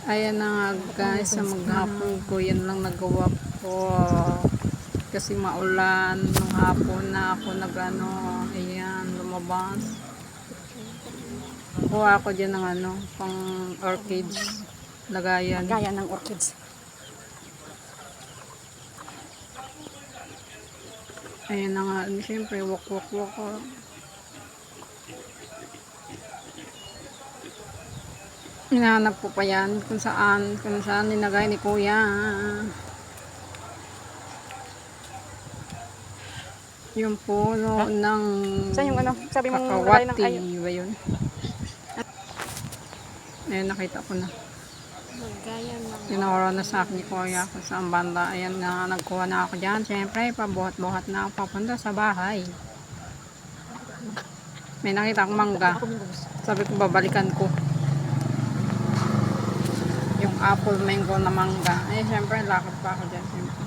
Ayan na nga guys, sa maghapon ko, yan lang nagawa ko. Kasi maulan, nung hapon na ako ayan, lumabas. Kuha ako dyan ng pang orchids, lagayan. Lagayan ng orchids. Ayan na nga, siyempre, wak. Hinahanap ko pa yan kung saan nilagay ni kuya. Yung puno ng Saan yung sabi mong lagay ng kakawati ba yun? Ayan, nakita ko na. Lagayan ng Tinuro na sa akin ni kuya kung saan banda. Ayan na, nagkuha na ako dyan. Siyempre, pabuhat-buhat na ako papunta sa bahay. May nakita akong mangga. Sabi ko, babalikan ko yung apple mango na mangga. Eh, siyempre, lakad pa ako dyan. Siyempre.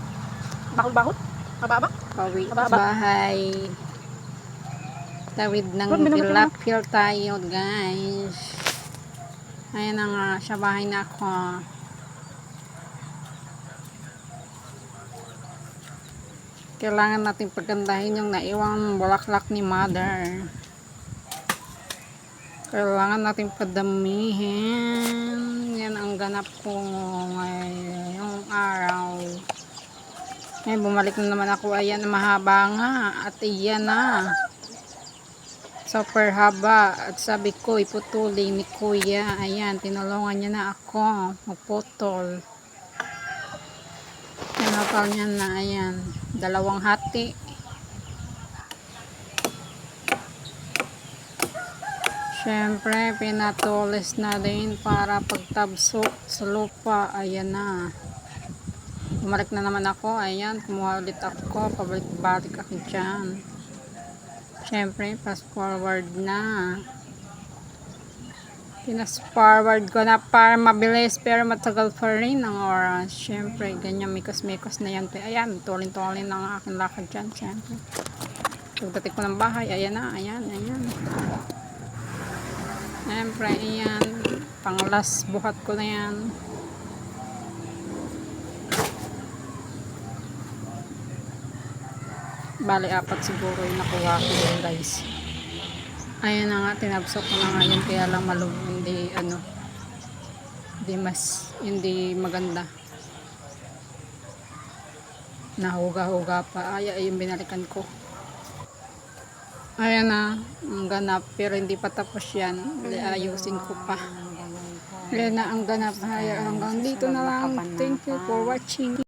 bahol-bahol? Mababa? Pauwi sa Mababa? bahay. Tawid ng pilapil tayo, guys. Ayan na nga, sa bahay na ako. Kailangan natin paggandahin yung naiwang bulaklak ni mother. Kailangan natin padamihin. Yan ang ganap ko ngayong araw. Ngayon, bumalik na naman ako. Ayan, mahaba nga. At iyan na. Super haba. At sabi ko, iputuli ni kuya. Ayan, tinulungan niya na ako magputol. Tinapal niya na. Ayan, 2 hati. Siyempre, pinatulis na din para pagtabsok sa lupa. Ayan na. Bumalik na naman ako. Ayan, kumuha ulit ako. Pabalik-balik ako dyan. Siyempre, fast forward na. Pinas-forward ko na para mabilis pero matagal pa rin ang oras. Siyempre, ganyan mikos-mikos na yan. Ayan, tulin-tulin ang aking lakad dyan. Siyempre. Pagdating ko ng bahay, ayan na, ayan. Siyempre, ayan. Panglas buhat ko na yan. Bali, 4 siguro yung nakuha ko yun, guys. Ayan na nga, tinabsok ko na nga yun. Kaya lang hindi maganda. Nahuga-huga pa. Ayun, binalikan ko. Ayan na, ang ganap. Pero hindi pa tapos yan. Ayusin ko pa. Ayan na ang ganap. Hanggang dito na lang. Thank you for watching.